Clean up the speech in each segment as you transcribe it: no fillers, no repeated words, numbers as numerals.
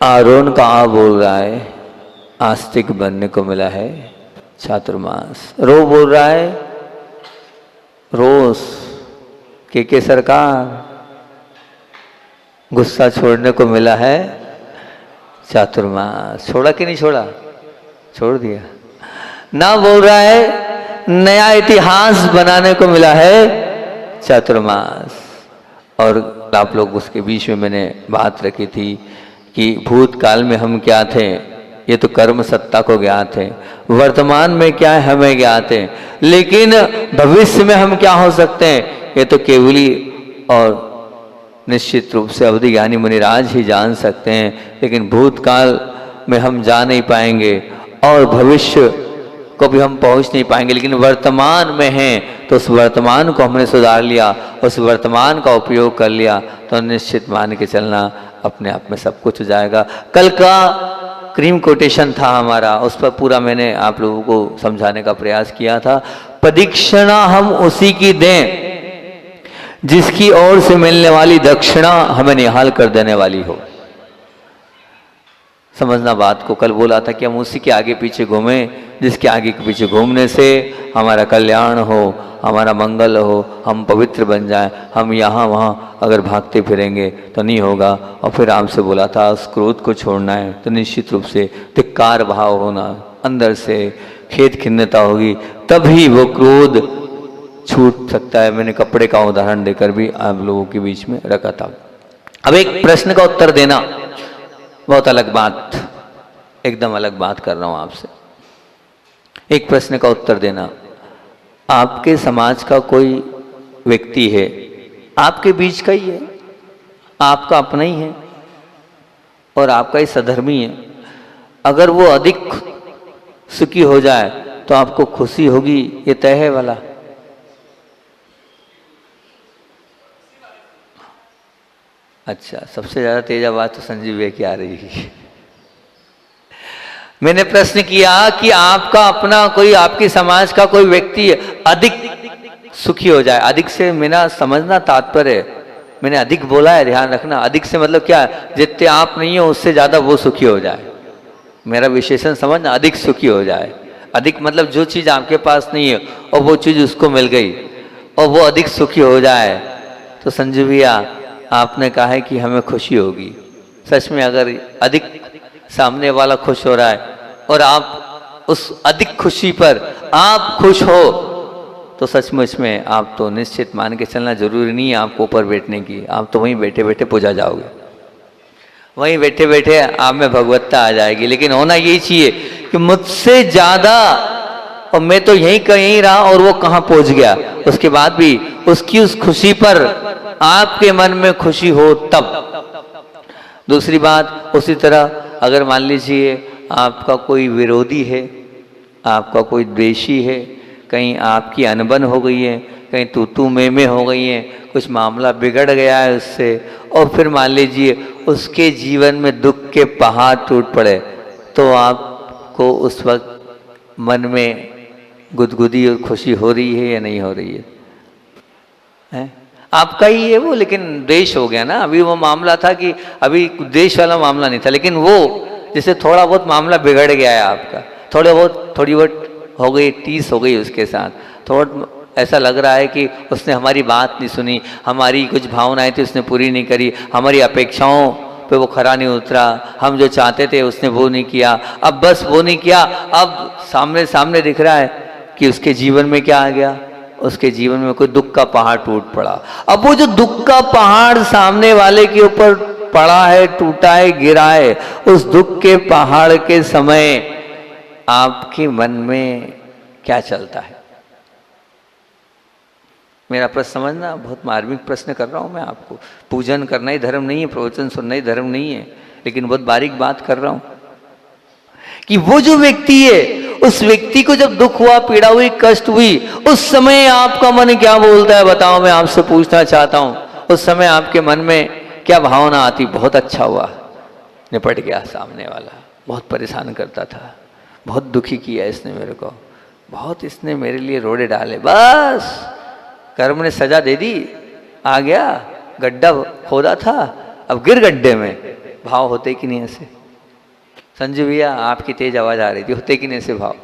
आरोन कहाँ बोल रहा है आस्तिक बनने को मिला है चातुर्मास। रो बोल रहा है रोज के सरकार गुस्सा छोड़ने को मिला है चातुर्मास। छोड़ा कि नहीं छोड़ा? छोड़ दिया ना। बोल रहा है नया इतिहास बनाने को मिला है चातुर्मास। और आप लोग उसके बीच में मैंने बात रखी थी कि भूतकाल में हम क्या थे ये तो कर्म सत्ता को ज्ञात है, वर्तमान में क्या है हमें ज्ञात है, लेकिन भविष्य में हम क्या हो सकते हैं ये तो केवली और निश्चित रूप से अवधि ज्ञानी मुनिराज ही जान सकते हैं। लेकिन भूतकाल में हम जा नहीं पाएंगे और भविष्य को भी हम पहुंच नहीं पाएंगे, लेकिन वर्तमान में हैं तो उस वर्तमान को हमने सुधार लिया, उस वर्तमान का उपयोग कर लिया तो निश्चित मान के चलना अपने आप में सब कुछ हो जाएगा। कल का क्रीम कोटेशन था हमारा, उस पर पूरा मैंने आप लोगों को समझाने का प्रयास किया था। प्रदक्षिणा हम उसी की दें जिसकी ओर से मिलने वाली दक्षिणा हमें निहाल कर देने वाली हो। समझना बात को। कल बोला था कि हम उसी के आगे पीछे घूमें जिसके आगे पीछे घूमने से हमारा कल्याण हो, हमारा मंगल हो, हम पवित्र बन जाएं। हम यहाँ वहाँ अगर भागते फिरेंगे तो नहीं होगा। और फिर आपसे बोला था उस क्रोध को छोड़ना है तो निश्चित रूप से धिक्कार भाव होना, अंदर से खेद खिन्नता होगी, तभी वो क्रोध छूट सकता है। मैंने कपड़े का उदाहरण देकर भी आप लोगों के बीच में रखा था। अब एक प्रश्न का उत्तर देना बहुत अलग बात, एकदम अलग बात कर रहा हूं आपसे। एक प्रश्न का उत्तर देना, आपके समाज का कोई व्यक्ति है, आपके बीच का ही है, आपका अपना ही है और आपका ही सधर्मी है, अगर वो अधिक सुखी हो जाए तो आपको खुशी होगी, ये तय है वाला? अच्छा, सबसे ज्यादा तेज आवाज तो संजीव भैया की आ रही है। मैंने प्रश्न किया कि आपका अपना कोई, आपकी समाज का कोई व्यक्ति अधिक सुखी हो जाए। अधिक से मेरा समझना तात्पर्य, मैंने अधिक बोला है, ध्यान रखना। अधिक से मतलब क्या है, जितने आप नहीं हो उससे ज्यादा वो सुखी हो जाए। मेरा विशेषण समझना, अधिक सुखी हो जाए। अधिक मतलब जो चीज आपके पास नहीं है और वो चीज उसको मिल गई और वो अधिक सुखी हो जाए, तो संजीव भैया आपने कहा है कि हमें खुशी होगी। सच में अगर अधिक सामने वाला खुश हो रहा है और आप उस अधिक खुशी पर आप खुश हो तो सचमुच में आप तो निश्चित मान के चलना, जरूरी नहीं है आपको ऊपर बैठने की, आप तो वहीं बैठे बैठे पूजा जाओगे, वहीं बैठे बैठे आप में भगवत्ता आ जाएगी। लेकिन होना यही चाहिए कि मुझसे ज्यादा, और मैं तो यहीं कहीं रहा और वो कहाँ पहुंच गया, उसके बाद भी उसकी उस खुशी पर आपके मन में खुशी हो तब। दूसरी बात, उसी तरह अगर मान लीजिए आपका कोई विरोधी है, आपका कोई द्वेषी है, कहीं आपकी अनबन हो गई है, कहीं तू मैं हो गई है, कुछ मामला बिगड़ गया है उससे, और फिर मान लीजिए उसके जीवन में दुख के पहाड़ टूट पड़े, तो आपको उस वक्त मन में गुदगुदी और खुशी हो रही है या नहीं हो रही है? आपका ही है वो, लेकिन द्वेष हो गया ना। अभी वो मामला था कि अभी द्वेष वाला मामला नहीं था, लेकिन वो जैसे थोड़ा बहुत मामला बिगड़ गया है आपका, थोड़ी बहुत हो गई, टीस हो गई उसके साथ, थोड़ा ऐसा लग रहा है कि उसने हमारी बात नहीं सुनी, हमारी कुछ भावनाएं थी उसने पूरी नहीं करी, हमारी अपेक्षाओं पे वो खरा नहीं उतरा, हम जो चाहते थे उसने वो नहीं किया, अब बस वो नहीं किया, अब सामने दिख रहा है कि उसके जीवन में क्या आ गया, उसके जीवन में कोई दुख का पहाड़ टूट पड़ा। अब वो जो दुख का पहाड़ सामने वाले के ऊपर पड़ा है, टूटा है, गिरा है, उस दुख के पहाड़ के समय आपके मन में क्या चलता है? मेरा प्रश्न समझना, बहुत मार्मिक प्रश्न कर रहा हूं मैं आपको। पूजन करना ही धर्म नहीं है, प्रवचन सुनना ही धर्म नहीं है, लेकिन बहुत बारीक बात कर रहा हूं कि वो जो व्यक्ति है, उस व्यक्ति को जब दुख हुआ, पीड़ा हुई, कष्ट हुई, उस समय आपका मन क्या बोलता है बताओ? मैं आपसे पूछना चाहता हूं, उस समय आपके मन में क्या भावना आती? बहुत अच्छा हुआ, निपट गया सामने वाला, बहुत परेशान करता था, बहुत दुखी किया इसने मेरे को, बहुत इसने मेरे लिए रोड़े डाले, बस कर्म ने सजा दे दी, आ गया, गड्ढा खोदा था, अब गिर गड्ढे में, भाव होते कि नहीं ऐसे? संजू भैया आपकी तेज आवाज आ रही थी, होते कि नहीं ऐसे भाव?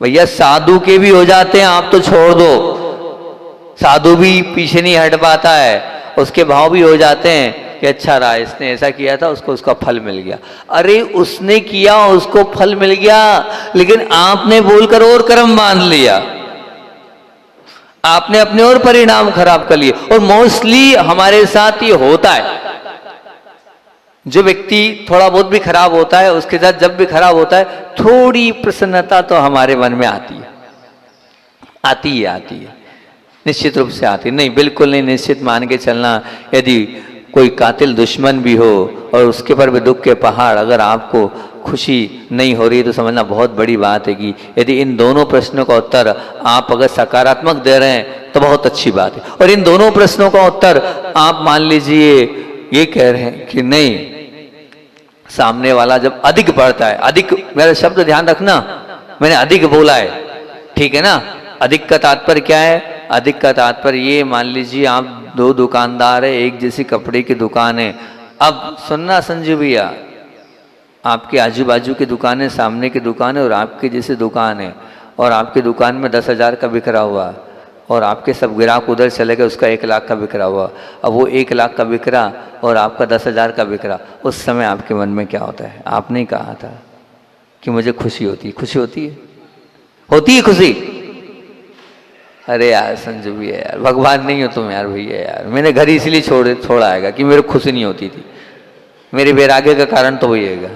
भैया साधु के भी हो जाते हैं, आप तो छोड़ दो, साधु भी पीछे नहीं हट पाता है, उसके भाव भी हो जाते हैं कि अच्छा रहा, इसने ऐसा किया था, उसको उसका फल मिल गया। अरे उसने किया, उसको फल मिल गया, लेकिन आपने बोलकर और कर्म बांध लिया, आपने अपने और परिणाम खराब कर लिए। और मोस्टली हमारे साथ ये होता है, जो व्यक्ति थोड़ा बहुत भी खराब होता है, उसके साथ जब भी खराब होता है, थोड़ी प्रसन्नता तो हमारे मन में आती है, आती है, निश्चित रूप से आती है। नहीं, बिल्कुल नहीं, निश्चित मान के चलना, यदि कोई कातिल दुश्मन भी हो और उसके पर भी दुख के पहाड़, अगर आपको खुशी नहीं हो रही है तो समझना बहुत बड़ी बात है कि यदि इन दोनों प्रश्नों का उत्तर आप अगर सकारात्मक दे रहे हैं तो बहुत अच्छी बात है। और इन दोनों प्रश्नों का उत्तर आप मान लीजिए ये कह रहे हैं कि नहीं, सामने वाला जब अधिक बढ़ता है, अधिक, मेरा शब्द ध्यान रखना, मैंने अधिक बोला है, ठीक है ना? अधिक का तात्पर्य क्या है? अधिक का तात्पर्य ये, मान लीजिए आप दो दुकानदार है, एक जैसी कपड़े की दुकान है। अब सुनना संजू भैया, आपके आजू बाजू की दुकान है, सामने की दुकान है और आपकी जैसी दुकान है, और आपकी दुकान में 10,000 का बिक रहा हुआ और आपके सब ग्राहक उधर चले गए, उसका 1 लाख का बिक रहा हुआ। अब वो 1 लाख का बिक रहा और आपका 10,000 का बिक रहा, उस समय आपके मन में क्या होता है? आपने ही कहा था कि मुझे खुशी होती है, खुशी होती है, होती है खुशी। अरे यार संजू भैया यार, भगवान नहीं हो तुम यार भैया यार, मैंने घर इसलिए छोड़ा आएगा कि मेरे खुशी नहीं होती थी, मेरे वैराग्य का कारण तो वही है,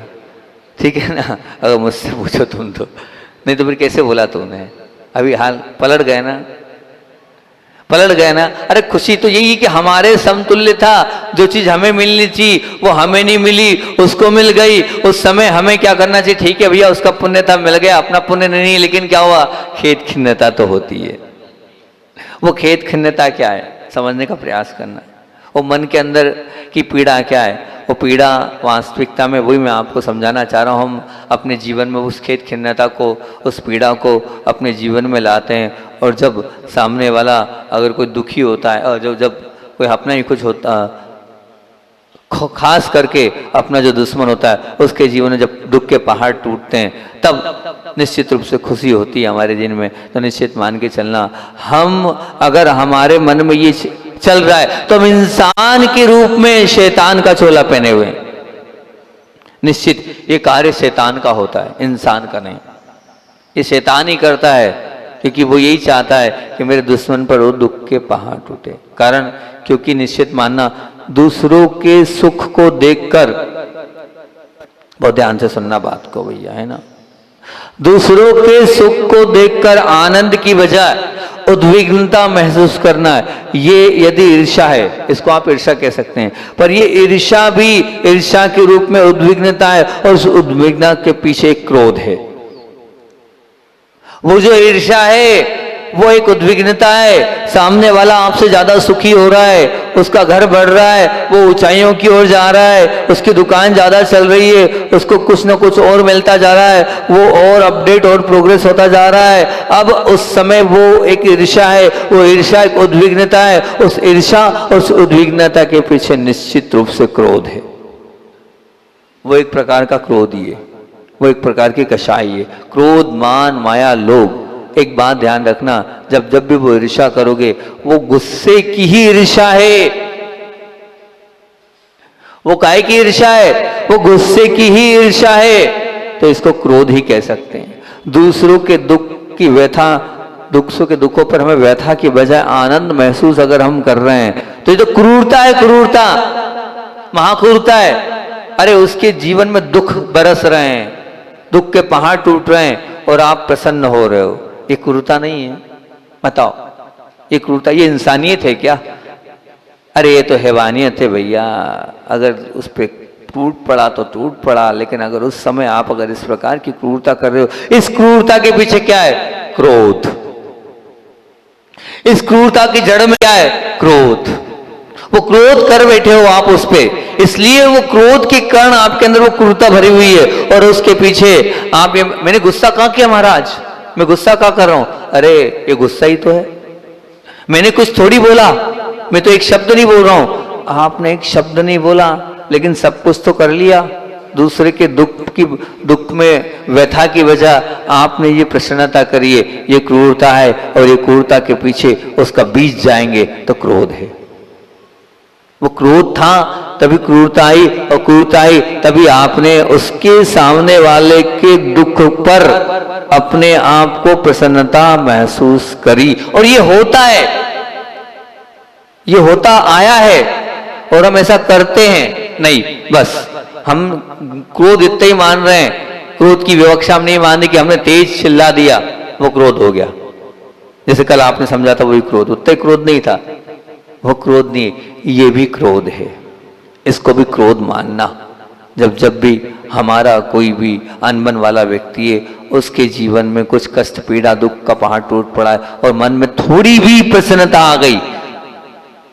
ठीक है ना? अगर मुझसे पूछो तुम तो, नहीं तो फिर कैसे बोला तुमने? अभी हाल पलट गए ना, पलट गए ना। अरे खुशी तो यही कि हमारे समतुल्य था, जो चीज हमें मिलनी थी वो हमें नहीं मिली, उसको मिल गई। उस समय हमें क्या करना चाहिए? ठीक है भैया, उसका पुण्य था, मिल गया, अपना पुण्य नहीं, लेकिन क्या हुआ? खेद खिन्नता तो होती है। वो खेद खिन्नता क्या है, समझने का प्रयास करना। वो मन के अंदर की पीड़ा क्या है? वो पीड़ा वास्तविकता में, वही मैं आपको समझाना चाह रहा हूँ, हम अपने जीवन में उस खेद खिन्नता को, उस पीड़ा को अपने जीवन में लाते हैं। और जब सामने वाला अगर कोई दुखी होता है, और जब कोई अपना ही कुछ होता, खास करके अपना जो दुश्मन होता है, उसके जीवन में जब दुख के पहाड़ टूटते हैं, तब निश्चित रूप से खुशी होती है हमारे दिन में। तो निश्चित मान के चलना, हम अगर हमारे मन में ये चल रहा है तो हम इंसान के रूप में शैतान का चोला पहने हुए हैं। निश्चित ये कार्य शैतान का होता है, इंसान का नहीं। ये शैतान ही करता है, क्योंकि वो यही चाहता है कि मेरे दुश्मन पर वो दुख के पहाड़ टूटे। कारण, क्योंकि निश्चित मानना, दूसरों के सुख को देखकर, बहुत ध्यान से सुनना बात को भैया, है ना, दूसरों के सुख को देखकर आनंद की बजाय उद्विग्नता महसूस करना है, ये यदि ईर्ष्या है, इसको आप ईर्ष्या कह सकते हैं, पर ये ईर्ष्या भी ईर्ष्या के रूप में उद्विग्नता है, और उस उद्विग्नता के पीछे क्रोध है। वो जो ईर्ष्या है वो एक उद्विग्नता है, सामने वाला आपसे ज्यादा सुखी हो रहा है, उसका घर बढ़ रहा है, वो ऊंचाइयों की ओर जा रहा है, उसकी दुकान ज्यादा चल रही है, उसको कुछ ना कुछ और मिलता जा रहा है, वो और अपडेट और प्रोग्रेस होता जा रहा है। अब उस समय वो एक ईर्ष्या है, वो ईर्ष्या एक उद्विग्नता है। उस ईर्ष्या, उस उद्विग्नता के पीछे निश्चित रूप से क्रोध है। वो एक प्रकार का क्रोध ही है, वो एक प्रकार की कषाय है। क्रोध, मान, माया, लोभ। एक बात ध्यान रखना, जब जब भी वो ईर्ष्या करोगे, वो गुस्से की ही ईर्ष्या है। वो काहे की ईर्ष्या है? वो गुस्से की ही ईर्ष्या है, तो इसको क्रोध ही कह सकते हैं। दूसरों के दुख की व्यथा, दूसरों के दुखों पर हमें व्यथा की बजाय आनंद महसूस अगर हम कर रहे हैं, तो ये तो क्रूरता है, क्रूरता, महाक्रूरता है। अरे उसके जीवन में दुख बरस रहे हैं, दुख के पहाड़ टूट रहे हैं, और आप प्रसन्न हो रहे हो, ये क्रूरता नहीं है? बताओ, ये क्रूरता, ये इंसानियत है क्या? अरे ये तो हैवानियत है भैया। अगर उस पे टूट पड़ा तो टूट पड़ा, लेकिन अगर उस समय आप अगर इस प्रकार की क्रूरता कर रहे हो, इस क्रूरता के पीछे क्या है? क्रोध। इस क्रूरता की जड़ में क्या है? क्रोध। वो क्रोध कर बैठे हो आप उस पे, इसलिए वो क्रोध के कारण आपके अंदर वो क्रूरता भरी हुई है, और उसके पीछे आप ये, मैंने गुस्सा कहाँ किया महाराज, मैं गुस्सा क्या कर रहा हूं? अरे ये गुस्सा ही तो है, मैंने कुछ थोड़ी बोला, मैं तो एक शब्द नहीं बोल रहा हूं। आपने एक शब्द नहीं बोला, लेकिन सब कुछ तो कर लिया, दूसरे के दुख में व्यथा की वजह आपने ये प्रसन्नता करी है, ये क्रूरता है, और ये क्रूरता के पीछे उसका बीज जाएंगे तो क्रोध है। वो क्रोध था तभी क्रूरता आई, और क्रूरता आई तभी आपने उसके सामने वाले के दुख पर अपने आप को प्रसन्नता महसूस करी। और ये होता है, ये होता आया है, और हम ऐसा करते हैं नहीं। बस हम क्रोध इतना ही मान रहे हैं, क्रोध की विवक्षा हम नहीं मानते कि हमने तेज चिल्ला दिया वो क्रोध हो गया। जैसे कल आपने समझा था वही क्रोध, उतना ही क्रोध नहीं था, वो क्रोध नहीं, ये भी क्रोध है। इसको भी क्रोध मानना। जब भी हमारा कोई भी अनबन वाला व्यक्ति है, उसके जीवन में कुछ कष्ट पीड़ा दुख का पहाड़ टूट पड़ा है और मन में थोड़ी भी प्रसन्नता आ गई,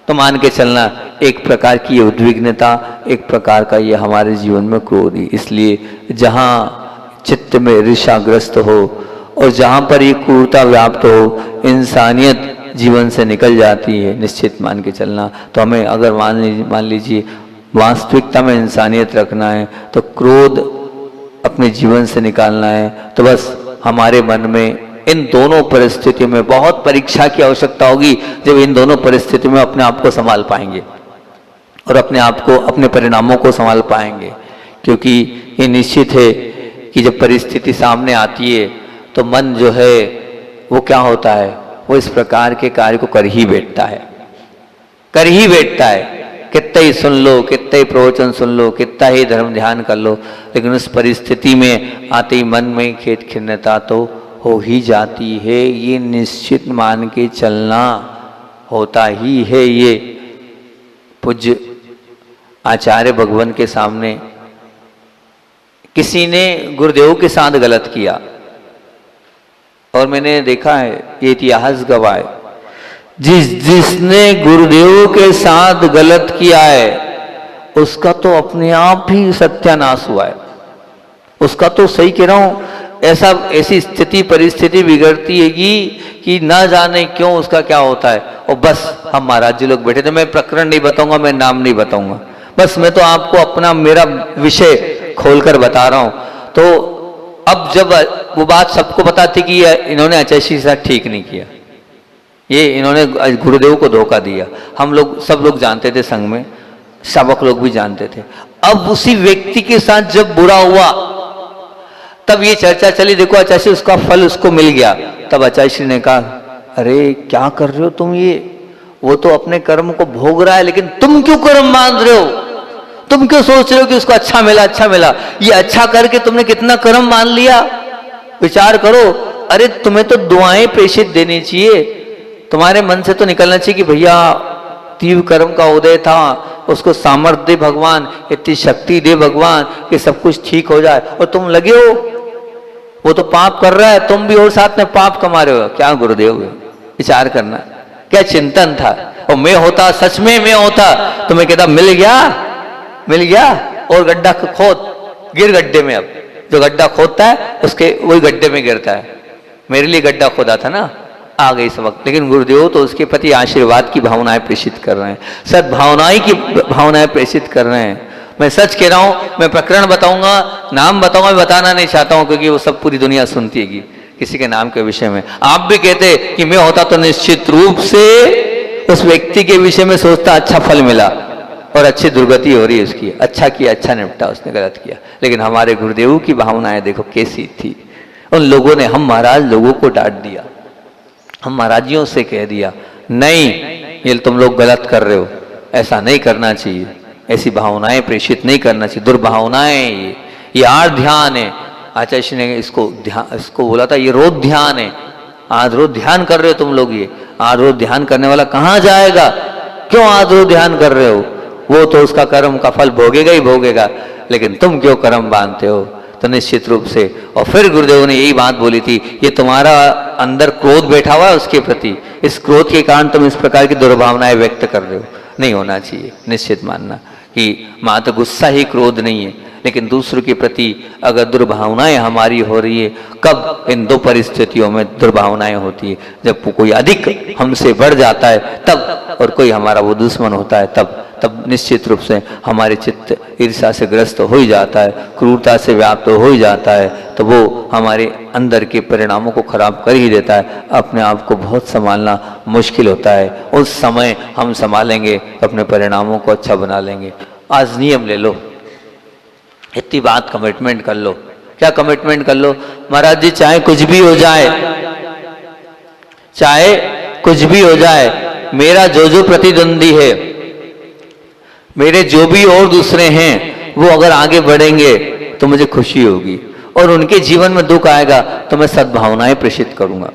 तो मान के चलना एक प्रकार की उद्विग्नता, एक प्रकार का ये हमारे जीवन में क्रोध ही। इसलिए जहाँ चित्त में ईर्ष्याग्रस्त हो और जहाँ पर ये क्रूरता व्याप्त हो, इंसानियत जीवन से निकल जाती है, निश्चित मान के चलना। तो हमें अगर मान लीजिए वास्तविकता में इंसानियत रखना है, तो क्रोध अपने जीवन से निकालना है, तो बस हमारे मन में इन दोनों परिस्थितियों में बहुत परीक्षा की आवश्यकता होगी। जब इन दोनों परिस्थितियों में अपने आप को संभाल पाएंगे और अपने आप को, अपने परिणामों को संभाल पाएंगे। क्योंकि ये निश्चित है कि जब परिस्थिति सामने आती है तो मन जो है वो क्या होता है, वो इस प्रकार के कार्य को कर ही बैठता है, कर ही बैठता है। कितना ही सुन लो, कितना ही प्रवचन सुन लो, कितना ही धर्म ध्यान कर लो, लेकिन उस परिस्थिति में आते ही मन में खेद खिन्नता तो हो ही जाती है। ये निश्चित मान के चलना होता ही है। ये पूज्य आचार्य भगवान के सामने किसी ने गुरुदेव के साथ गलत किया, और मैंने देखा है, ये इतिहास गवाह है, जिसने गुरुदेव के साथ गलत किया है उसका तो अपने आप ही सत्यानाश हुआ है। उसका तो सही कह रहा हूं, ऐसी स्थिति परिस्थिति बिगड़ती है कि ना जाने क्यों उसका क्या होता है। और बस हम महाराज जी लोग बैठे थे, मैं प्रकरण नहीं बताऊंगा, मैं नाम नहीं बताऊंगा, बस मैं तो आपको अपना मेरा विषय खोलकर बता रहा हूं। तो अब जब वो बात सबको पता थी कि इन्होंने आचार्य के साथ ठीक नहीं किया, ये इन्होंने गुरुदेव को धोखा दिया, हम लोग सब लोग जानते थे, संघ में शावक लोग भी जानते थे। अब उसी व्यक्ति के साथ जब बुरा हुआ तब ये चर्चा चली, देखो आचार्य उसका फल उसको मिल गया। तब आचार्य ने कहा, अरे क्या कर रहे हो तुम, ये वो तो अपने कर्म को भोग रहा है, लेकिन तुम क्यों कर्म मान रहे हो, तुम क्यों सोच रहे हो कि उसको अच्छा मिला, अच्छा मिला। ये अच्छा करके तुमने कितना कर्म मान लिया, विचार करो। अरे तुम्हें तो दुआएं प्रेषित देनी चाहिए, तुम्हारे मन से तो निकलना चाहिए कि भैया तीव्र कर्म का उदय था, उसको सामर्थ्य दे भगवान, इतनी शक्ति दे भगवान कि सब कुछ ठीक हो जाए, और तुम लगे हो, वो तो पाप कर रहा है, तुम भी और साथ में पाप कमा रहे हो। क्या गुरुदेव, विचार करना, क्या चिंतन था। और मैं होता, सच में मैं होता तो मैं कहता मिल गया और गड्ढा खोद, गिर गड्ढे में। अब जो गड्ढा खोदता है उसके वही गड्ढे में गिरता है। मेरे लिए गड्ढा खोदा था ना, आ गई इस वक्त। लेकिन गुरुदेव तो उसके प्रति आशीर्वाद की भावनाएं प्रेषित कर रहे हैं, सद्भावनाएं की भावनाएं प्रेषित कर रहे हैं। मैं सच कह रहा हूं, मैं प्रकरण बताऊंगा, नाम बताऊंगा, मैं बताना नहीं चाहता हूं क्योंकि वो सब पूरी दुनिया सुनती है किसी के नाम के विषय में। आप भी कहते कि मैं होता तो निश्चित रूप से उस व्यक्ति के विषय में सोचता, अच्छा फल मिला और अच्छी दुर्गति हो रही है उसकी, अच्छा किया, अच्छा निपटा, उसने गलत किया। लेकिन हमारे गुरुदेव की भावनाएं देखो कैसी थी। उन लोगों ने, हम महाराज लोगों को डांट दिया, हम महाराजियों से कह दिया नहीं ये तुम लोग गलत कर रहे हो, ऐसा नहीं करना चाहिए, ऐसी भावनाएं प्रेषित नहीं करना चाहिए, दुर्भावनाएं, ये आर्ध ध्यान है। आचार्य ने इसको बोला था, ये रोध ध्यान है। आज रोज ध्यान कर रहे हो तुम लोग, ये आज रोज ध्यान करने वाला कहाँ जाएगा, क्यों आज रोज ध्यान कर रहे हो, वो तो उसका कर्म का फल भोगेगा ही भोगेगा, लेकिन तुम क्यों कर्म बांधते हो। तो निश्चित रूप से, और फिर गुरुदेव ने यही बात बोली थी, ये तुम्हारा अंदर क्रोध बैठा हुआ है उसके प्रति, इस क्रोध के कारण तुम इस प्रकार की दुर्भावनाएं व्यक्त कर रहे हो, नहीं होना चाहिए। निश्चित मानना कि मात्र गुस्सा ही क्रोध नहीं है, लेकिन दूसरों के प्रति अगर दुर्भावनाएं हमारी हो रही है, कब इन दो परिस्थितियों में दुर्भावनाएं होती है, जब कोई अधिक हमसे बढ़ जाता है तब, और कोई हमारा वो दुश्मन होता है तब तब निश्चित रूप से हमारे चित्त ईर्ष्या से ग्रस्त हो ही जाता है, क्रूरता से व्याप्त हो ही जाता है, तो वो हमारे अंदर के परिणामों को खराब कर ही देता है। अपने आप को बहुत संभालना मुश्किल होता है। उस समय हम संभालेंगे तो अपने परिणामों को अच्छा बना लेंगे। आज नियम ले लो, इतनी बात कमिटमेंट कर लो। क्या कमिटमेंट कर लो? महाराज जी चाहे कुछ भी हो जाए, चाहे कुछ भी हो जाए, मेरा जो जो प्रतिद्वंदी है, मेरे जो भी और दूसरे हैं, वो अगर आगे बढ़ेंगे तो मुझे खुशी होगी, और उनके जीवन में दुख आएगा तो मैं सद्भावनाएं प्रेषित करूंगा।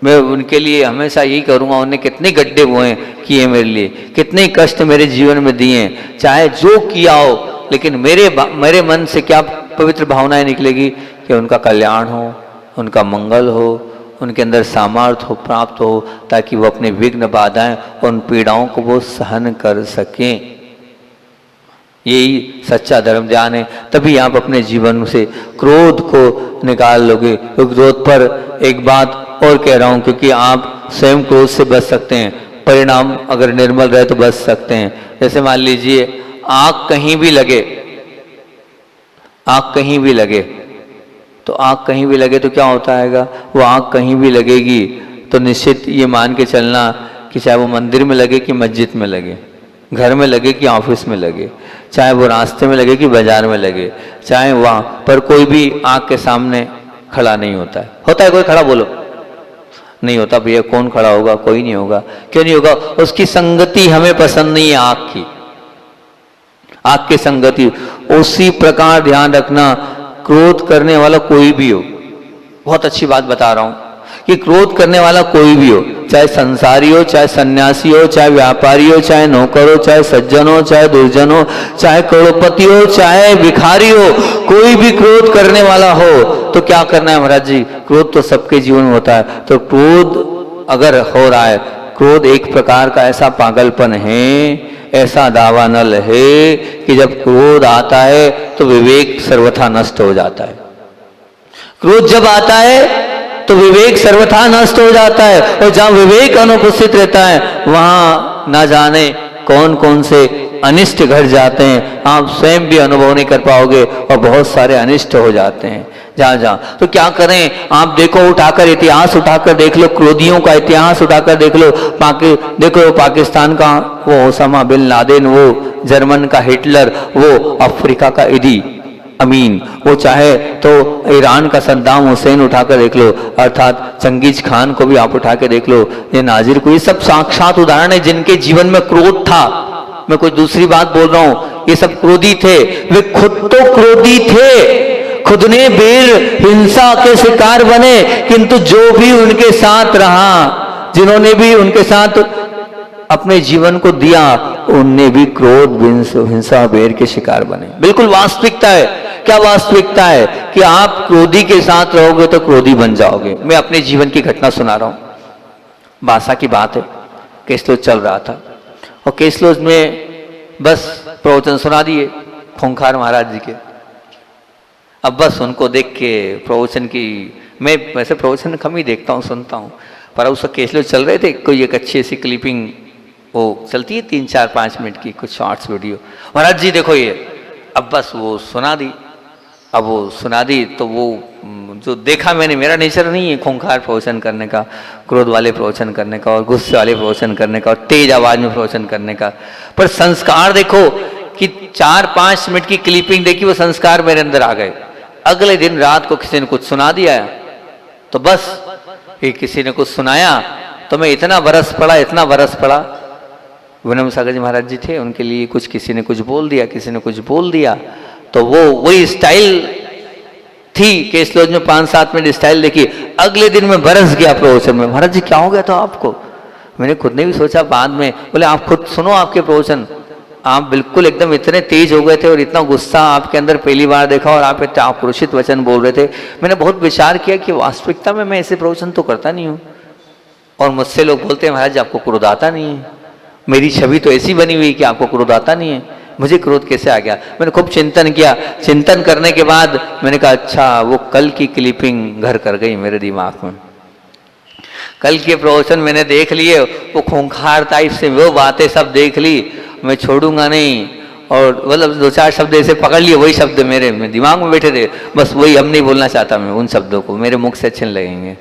मैं उनके लिए हमेशा यही करूंगा। उन्होंने कितने गड्ढे बोए किए मेरे लिए, कितने कष्ट मेरे जीवन में दिए, चाहे जो किया हो, लेकिन मेरे मन से क्या पवित्र भावनाएं निकलेगी कि उनका कल्याण हो, उनका मंगल हो, उनके अंदर सामर्थ्य हो, प्राप्त हो, ताकि वो अपने विघ्न बाधाएं और उन पीड़ाओं को वो सहन कर सकें। यही सच्चा धर्म ध्यान है। तभी आप अपने जीवन से क्रोध को निकाल लोगे। तो क्रोध पर एक बात और कह रहा हूं, क्योंकि आप स्वयं क्रोध से बच सकते हैं, परिणाम अगर निर्मल रहे तो बच सकते हैं। जैसे मान लीजिए आग कहीं भी लगे, आग कहीं भी लगे, तो आग कहीं भी लगे तो क्या होता है? वो आग कहीं भी लगेगी तो निश्चित ये मान के चलना कि चाहे वो मंदिर में लगे कि मस्जिद में लगे, घर में लगे कि ऑफिस में लगे, चाहे वो रास्ते में लगे कि बाजार में लगे, चाहे वहां पर कोई भी आग के सामने खड़ा नहीं होता है। होता है कोई खड़ा? बोलो। नहीं होता भैया। कौन खड़ा होगा? कोई नहीं होगा। क्यों नहीं होगा? उसकी संगति हमें पसंद नहीं है। आग की, आग की संगति। उसी प्रकार ध्यान रखना, क्रोध करने वाला कोई भी हो, बहुत अच्छी बात बता रहा हूं कि क्रोध करने वाला कोई भी हो, चाहे संसारी हो, चाहे सन्यासी हो, चाहे व्यापारी हो, चाहे नौकर हो, चाहे सज्जन हो, चाहे दुर्जन हो, चाहे करोड़पति हो, चाहे भिखारी हो, कोई भी क्रोध करने वाला हो तो क्या करना है महाराज जी? क्रोध तो सबके जीवन में होता है। तो क्रोध अगर हो रहा है, क्रोध एक प्रकार का ऐसा पागलपन है, ऐसा दावानल है कि जब क्रोध आता है तो विवेक सर्वथा नष्ट हो जाता है। क्रोध जब आता है तो विवेक सर्वथा नष्ट हो जाता है, और जहां विवेक अनुपस्थित रहता है वहां ना जाने कौन कौन से अनिष्ट घट जाते हैं। आप स्वयं भी अनुभव नहीं कर पाओगे और बहुत सारे अनिष्ट हो जाते हैं जहां जहां। तो क्या करें? आप देखो, उठाकर इतिहास उठाकर देख लो, क्रोधियों का इतिहास उठाकर देख लो। देखो पाकिस्तान का वो ओसामा बिन लादेन, वो जर्मन का हिटलर, वो अफ्रीका का इदी अमीन, वो चाहे तो ईरान का सद्दाम हुसैन उठाकर देख लो, अर्थात चंगेज खान को भी आप उठा के देख लो, ये नाजिर को, ये सब साक्षात उदाहरण है जिनके जीवन में क्रोध था। मैं कोई दूसरी बात बोल रहा हूं, ये सब क्रोधी थे। वे खुद तो क्रोधी थे, खुद ने वीर हिंसा के शिकार बने, किंतु जो भी उनके साथ रहा, जिन्होंने भी उनके साथ अपने जीवन को दिया, उनने भी क्रोध हिंसा बेर के शिकार बने। बिल्कुल वास्तविकता है। क्या वास्तविकता है? कि आप क्रोधी के साथ रहोगे तो क्रोधी बन जाओगे। मैं अपने जीवन की घटना सुना रहा हूं। बासा की बात है, केसलोज चल रहा था और केसलोज में बस प्रवचन सुना दिए खूंखार महाराज जी के। अब बस उनको देख के प्रवचन की, मैं वैसे प्रवचन कम ही देखता हूँ, सुनता हूँ, पर उस केसलोज चल रहे थे। कोई एक अच्छी ऐसी क्लिपिंग वो चलती है 3-4-5 मिनट की, कुछ शॉर्ट्स वीडियो, महाराज जी देखो ये। अब बस वो सुना दी। अब वो सुना दी तो वो जो देखा मैंने, मेरा नेचर नहीं है खूंखार प्रवचन करने का, क्रोध वाले प्रवचन करने का और गुस्से वाले प्रवचन करने का और तेज आवाज में प्रवचन करने का, पर संस्कार देखो कि 4-5 मिनट की क्लिपिंग देखी, वो संस्कार मेरे अंदर आ गए। अगले दिन रात को किसी ने कुछ सुना दिया तो बस किसी ने कुछ सुनाया तो मैं इतना बरस पड़ा। विनम्र सागर जी महाराज जी थे, उनके लिए कुछ किसी ने कुछ बोल दिया, किसी ने कुछ बोल दिया, तो वो वही स्टाइल थी केसलोज में 5-7 मिनट स्टाइल देखी। अगले दिन मैं बरस गया प्रवचन में। महाराज जी क्या हो गया था आपको? मैंने खुद ने भी सोचा बाद में, बोले आप खुद सुनो आपके प्रवचन, आप बिल्कुल एकदम इतने तेज हो गए थे और इतना गुस्सा आपके अंदर पहली बार देखा और आप इतना आक्रोशित वचन बोल रहे थे। मैंने बहुत विचार किया कि वास्तविकता में मैं ऐसे प्रवचन तो करता नहीं हूँ, और मुझसे लोग बोलते हैं महाराज आपको क्रोध आता नहीं है। मेरी छवि तो ऐसी बनी हुई कि आपको क्रोध आता नहीं है, मुझे क्रोध कैसे आ गया? मैंने खूब चिंतन किया। चिंतन करने के बाद मैंने कहा अच्छा, वो कल की क्लिपिंग घर कर गई मेरे दिमाग में। कल के प्रवचन मैंने देख लिए, वो खूंखार टाइप से वो बातें सब देख ली, मैं छोड़ूंगा नहीं। और मतलब दो चार शब्द ऐसे पकड़ लिए, वही शब्द मेरे दिमाग में बैठे थे, बस वही अब नहीं बोलना चाहता मैं उन शब्दों को, मेरे मुख से अच्छे नहीं लगेंगे,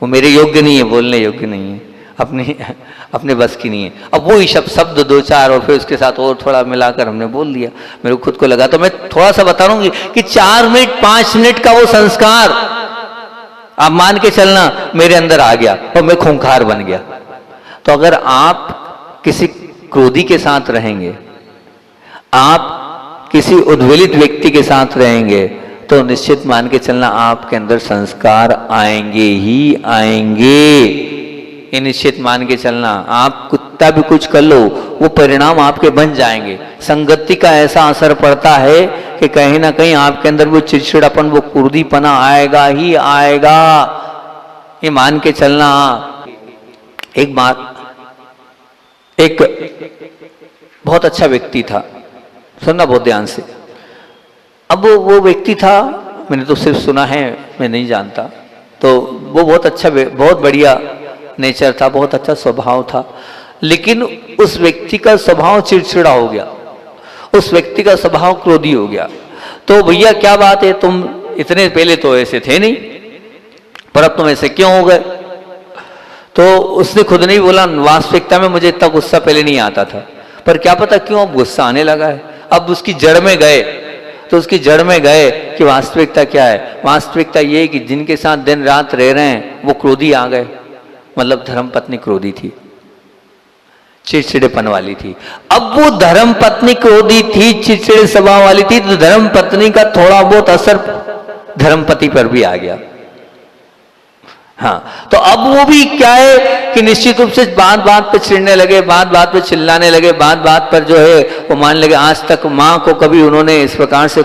वो मेरे योग्य नहीं है, बोलने योग्य नहीं है, अपने बस की नहीं है। अब वही शब्द दो चार और फिर उसके साथ और थोड़ा मिलाकर हमने बोल दिया, मेरे को खुद को लगा। तो मैं थोड़ा सा बता रहा हूँ कि 4 मिनट 5 मिनट का वो संस्कार आप मान के चलना मेरे अंदर आ गया और मैं खूंखार बन गया। तो अगर आप किसी क्रोधी के साथ रहेंगे, आप किसी उद्वेलित व्यक्ति के साथ रहेंगे, तो निश्चित मान के चलना आपके अंदर संस्कार आएंगे ही आएंगे। ये निश्चित मान के चलना, आप कुत्ता भी कुछ कर लो, वो परिणाम आपके बन जाएंगे। संगति का ऐसा असर पड़ता है कि कहीं ना कहीं आपके अंदर वो चिड़चिड़ापन, वो क्रोधीपना आएगा ही आएगा। ये मान के चलना। एक बात, एक बहुत अच्छा व्यक्ति था, सुनना बहुत ध्यान से। अब वो व्यक्ति था, मैंने तो सिर्फ सुना है, मैं नहीं जानता। तो वो बहुत अच्छा, बहुत बढ़िया नेचर था, बहुत अच्छा स्वभाव था, लेकिन उस व्यक्ति का स्वभाव चिड़चिड़ा हो गया, उस व्यक्ति का स्वभाव क्रोधी हो गया। तो भैया क्या बात है, तुम इतने पहले तो ऐसे थे नहीं, पर अब तुम ऐसे क्यों हो गए? तो उसने खुद नहीं बोला, वास्तविकता में मुझे इतना गुस्सा पहले नहीं आता था, पर क्या पता क्यों अब गुस्सा आने लगा है। अब उसकी जड़ में गए, तो उसकी जड़ में गए कि वास्तविकता क्या है। वास्तविकता ये है कि जिनके साथ दिन रात रह रहे हैं वो क्रोधी आ गए, मतलब धर्मपत्नी क्रोधी थी, चिड़चिड़ेपन वाली थी। अब वो धर्मपत्नी क्रोधी थी, चिड़चिड़े स्वभाव वाली थी, तो धर्मपत्नी का थोड़ा बहुत असर धर्मपति पर भी आ गया। हाँ, तो अब वो भी क्या है कि निश्चित रूप से बात बात पे चिढ़ने लगे, बात बात पे चिल्लाने लगे, बात बात पर जो है वो मान लगे। आज तक माँ को कभी उन्होंने इस प्रकार से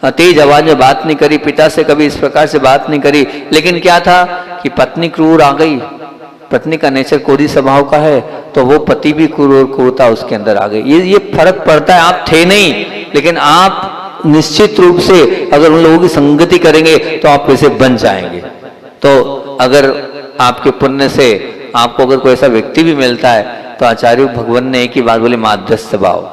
तेज आवाज में बात नहीं करी, पिता से कभी इस प्रकार से बात नहीं करी, लेकिन क्या था कि पत्नी क्रूर आ गई, पत्नी का नेचर क्रोधी स्वभाव का है, तो वो पति भी क्रूर और क्रूरता उसके अंदर आ गई। ये फर्क पड़ता है। आप थे नहीं, लेकिन आप निश्चित रूप से अगर उन लोगों की संगति करेंगे तो आप वैसे बन जाएंगे। तो अगर आपके पुण्य से आपको अगर कोई ऐसा व्यक्ति भी मिलता है, तो आचार्य भगवान ने एक ही बात बोली, माध्यस्थ भाव।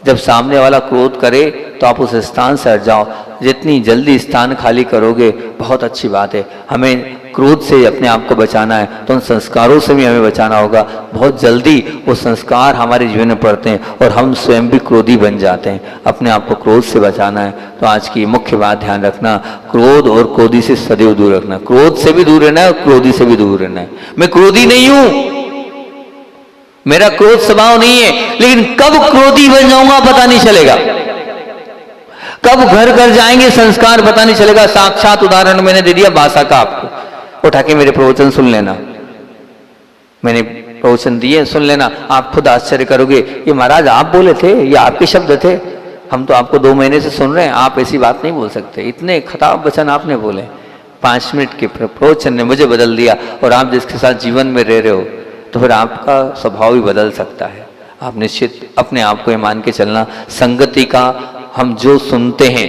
जब सामने वाला क्रोध करे तो आप उस स्थान से हट जाओ, जितनी जल्दी स्थान खाली करोगे बहुत अच्छी बात है। हमें क्रोध से अपने आप को बचाना है, तो उन संस्कारों से भी हमें बचाना होगा। बहुत जल्दी वो संस्कार हमारे जीवन में पड़ते हैं और हम स्वयं भी क्रोधी बन जाते हैं। अपने आप को क्रोध से बचाना है, तो आज की मुख्य बात ध्यान रखना, क्रोध और क्रोधी से सदैव दूर रखना। क्रोध से भी दूर रहना है और क्रोधी से भी दूर रहना है। मैं क्रोधी नहीं हूं, मेरा क्रोध स्वभाव नहीं है, लेकिन कब क्रोधी बन जाऊंगा पता नहीं चलेगा, कब घर घर जाएंगे संस्कार पता नहीं चलेगा। साक्षात उदाहरण मैंने दे दिया भाषा का, आपको उठा के मेरे प्रवचन सुन लेना, मैंने प्रवचन दिए सुन लेना, आप खुद आश्चर्य करोगे, ये महाराज आप बोले थे, ये आपके शब्द थे, हम तो आपको 2 महीने से सुन रहे हैं, आप ऐसी बात नहीं बोल सकते, इतने खराब वचन आपने बोले। 5 मिनट के प्रवचन ने मुझे बदल दिया। और आप जिसके साथ जीवन में रह रहे हो, तो फिर आपका स्वभाव भी बदल सकता है। आप निश्चित अपने आप को ये मान के चलना, संगति का हम जो सुनते हैं,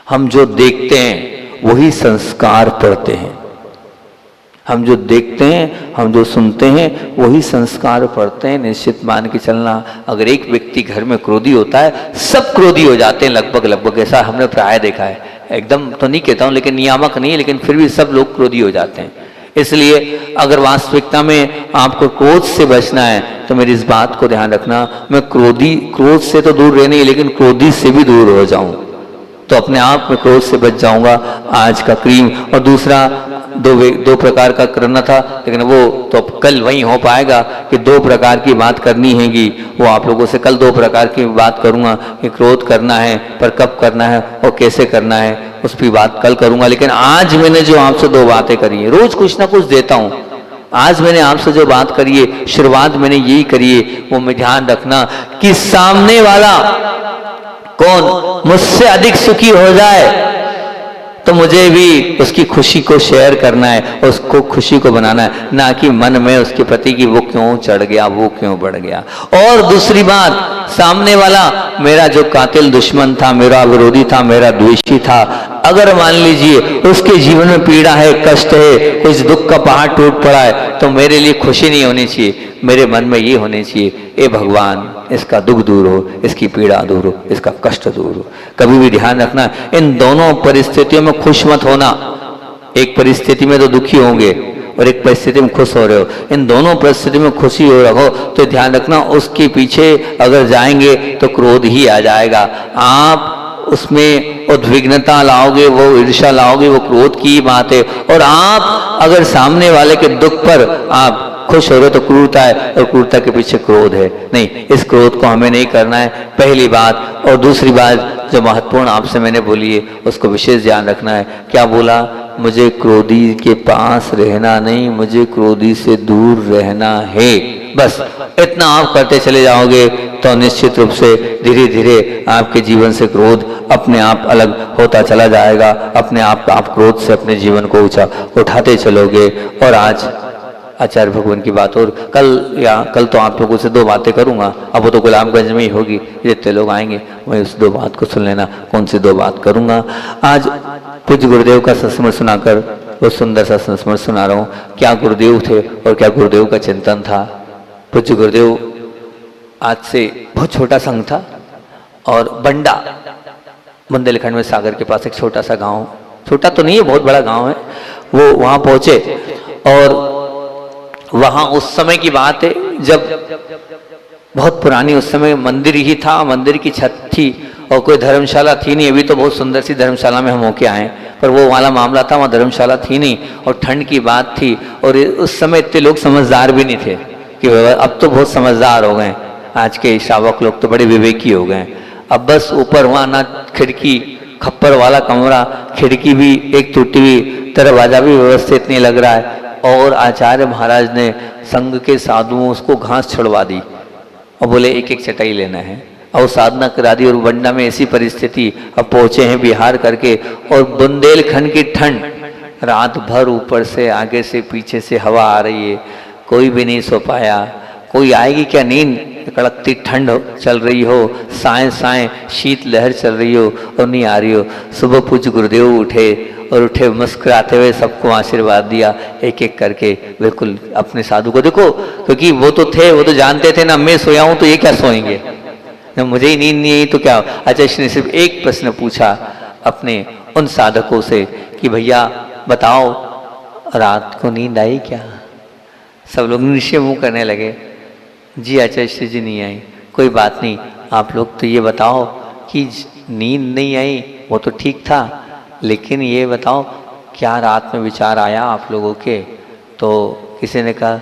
हम जो देखते हैं, वही संस्कार पड़ते हैं। हम जो देखते हैं, हम जो सुनते हैं, वही संस्कार पड़ते हैं। निश्चित मान के चलना, अगर एक व्यक्ति घर में क्रोधी होता है, सब क्रोधी हो जाते हैं लगभग। ऐसा हमने प्राय देखा है, एकदम तो नहीं कहता हूं, लेकिन नियामक नहीं है, लेकिन फिर भी सब लोग क्रोधी हो जाते हैं। इसलिए अगर वास्तविकता में आपको क्रोध से बचना है, तो मेरी इस बात को ध्यान रखना, मैं क्रोध से तो दूर रहने, लेकिन क्रोधी से भी दूर हो जाऊं, तो अपने आप में क्रोध से बच जाऊंगा। आज का क्रीम। और दूसरा, दो प्रकार का करना था, लेकिन वो तो कल वहीं हो पाएगा कि 2 प्रकार की बात करनी हैगी। वो आप लोगों से कल 2 प्रकार की बात करूंगा कि क्रोध करना है, पर कब करना है और कैसे करना है, उस पर बात कल करूंगा। लेकिन आज मैंने जो आपसे 2 बातें करी है, रोज कुछ ना कुछ देता हूं, आज मैंने आपसे जो बात करी है, शुरुआत मैंने यही करी है, वो में ध्यान रखना कि सामने वाला कौन मुझसे अधिक सुखी हो जाए, तो मुझे भी उसकी खुशी को शेयर करना है, उसको खुशी को बनाना है, ना कि मन में उसके प्रति कि वो क्यों चढ़ गया, वो क्यों बढ़ गया। और दूसरी बात, सामने वाला मेरा जो कातिल दुश्मन था, मेरा विरोधी था, मेरा द्वेषी था, अगर मान लीजिए उसके जीवन में पीड़ा है, कष्ट है, कुछ दुख का पहाड़ टूट पड़ा है, तो मेरे लिए खुशी नहीं होनी चाहिए, मेरे मन में ये होनी चाहिए, ए भगवान इसका दुख दूर हो, इसकी पीड़ा दूर हो, इसका कष्ट दूर हो। कभी भी ध्यान रखना, इन दोनों परिस्थितियों में खुश मत होना। एक परिस्थिति में तो दुखी होंगे और एक परिस्थिति में खुश हो रहे हो, इन दोनों परिस्थिति में खुशी हो रहो तो ध्यान रखना उसके पीछे अगर जाएंगे तो क्रोध ही आ जाएगा। आप उसमें उद्विग्नता लाओगे, वो ईर्ष्या लाओगे, वो क्रोध की बात है। और आप अगर सामने वाले के दुख पर आप खुश हो रहे हो तो क्रूरता है, और क्रूरता के पीछे क्रोध है। नहीं, इस क्रोध को हमें नहीं करना है, पहली बात। और दूसरी बात जो महत्वपूर्ण आपसे मैंने बोली है उसको विशेष ध्यान रखना है। क्या बोला? मुझे क्रोधी के पास रहना नहीं, मुझे क्रोधी से दूर रहना है। बस इतना आप करते चले जाओगे तो निश्चित रूप से धीरे धीरे आपके जीवन से क्रोध अपने आप अलग होता चला जाएगा। अपने आप क्रोध से अपने जीवन को ऊंचा उठाते चलोगे। और आज आचार्य भगवान की बात, और कल तो आप लोगों से 2 बातें करूंगा। अब वो तो गुलामगंज में ही होगी, जितने लोग आएंगे वही उस 2 बात को सुन लेना। कौन सी 2 बात करूंगा? आज पूज्य गुरुदेव का संस्मरण सुनाकर वो सुंदर सा संस्मरण सुना रहा हूँ। क्या गुरुदेव थे और क्या गुरुदेव का चिंतन था। पूज्य गुरुदेव आज से बहुत छोटा संघ था, और बंडा बुंदेलखंड में सागर के पास एक छोटा सा गांव, छोटा तो नहीं है, बहुत बड़ा गांव है। वो वहां पहुंचे, और वहां उस समय की बात है जब बहुत पुरानी, उस समय मंदिर ही था, मंदिर की छत थी और कोई धर्मशाला थी नहीं। अभी तो बहुत सुंदर सी धर्मशाला में हम होके आए, पर वो वाला मामला था, वहाँ धर्मशाला थी नहीं और ठंड की बात थी। और उस समय इतने लोग समझदार भी नहीं थे कि अब तो बहुत समझदार हो गए, आज के श्रावक लोग तो बड़े विवेकी हो गए। अब बस ऊपर वहाँ ना खिड़की, खप्पर वाला कमरा, खिड़की भी एक टूटी हुई, दरवाजा भी व्यवस्थित नहीं लग रहा है। और आचार्य महाराज ने संघ के साधुओं उसको घास छुड़वा दी और बोले एक एक चटाई लेना है, और साधना करा दी। और बंडा में ऐसी परिस्थिति, अब पहुंचे हैं बिहार करके, और बुंदेलखंड की ठंड, रात भर ऊपर से आगे से पीछे से हवा आ रही है, कोई भी नहीं सो पाया। कोई आएगी क्या नींद? कड़कती ठंड चल रही हो, साएं साएं शीत लहर चल रही हो और नहीं आ रही हो। सुबह पूज्य गुरुदेव उठे, और उठे मुस्कुराते हुए सबको आशीर्वाद दिया एक एक करके, बिल्कुल अपने साधु को। देखो, क्योंकि वो तो थे, वो तो जानते थे ना मैं सोया हूं तो ये क्या सोएंगे, मुझे ही नींद नहीं आई तो क्या। अच्छा, इसने सिर्फ एक प्रश्न पूछा अपने उन साधकों से कि भैया बताओ रात को नींद आई क्या? सब लोग निश्चय मुंह करने लगे, जी आचार्य जी नहीं आई। कोई बात नहीं, आप लोग तो ये बताओ कि नींद नहीं आई वो तो ठीक था, लेकिन ये बताओ क्या रात में विचार आया आप लोगों के? तो किसी ने कहा,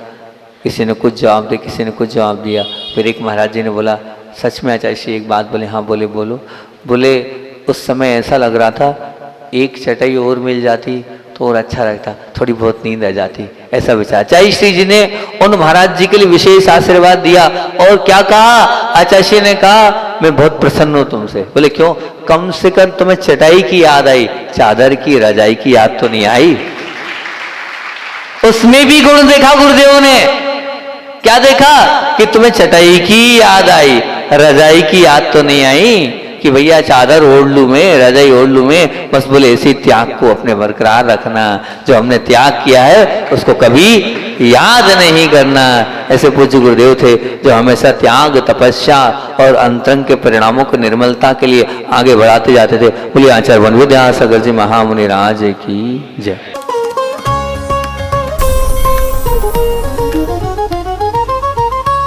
किसी ने कुछ जवाब दिया, किसी ने कुछ जवाब दिया। फिर एक महाराज जी ने बोला, सच में आचार्य जी एक बात बोले? हाँ बोले, बोलो। बोले उस समय ऐसा लग रहा था एक चटाई और मिल जाती तो और अच्छा लगता, थोड़ी बहुत नींद आ जाती, ऐसा विचार। आचार्य श्री जी ने उन महाराज जी के लिए विशेष आशीर्वाद दिया, और क्या कहा? आचार्य ने कहा मैं बहुत प्रसन्न हूं तुमसे। बोले क्यों? कम से कम तुम्हें चटाई की याद आई, चादर की रजाई की याद तो नहीं आई। उसमें भी गुण देखा गुरुदेव ने। क्या देखा? कि तुम्हें चटाई की याद आई, रजाई की याद तो नहीं आई कि भैया चादर ओढ़ लूं मैं, रजाई ओढ़ लूं मैं। बस बोले इसी त्याग को अपने बरकरार रखना, जो हमने त्याग किया है उसको कभी याद नहीं करना। ऐसे पूज्य गुरुदेव थे जो हमेशा त्याग, तपस्या और अंतरंग के परिणामों की निर्मलता के लिए आगे बढ़ाते जाते थे। बोलिए आचार्य वन विद्यासागर जी महामुनि राज की जय।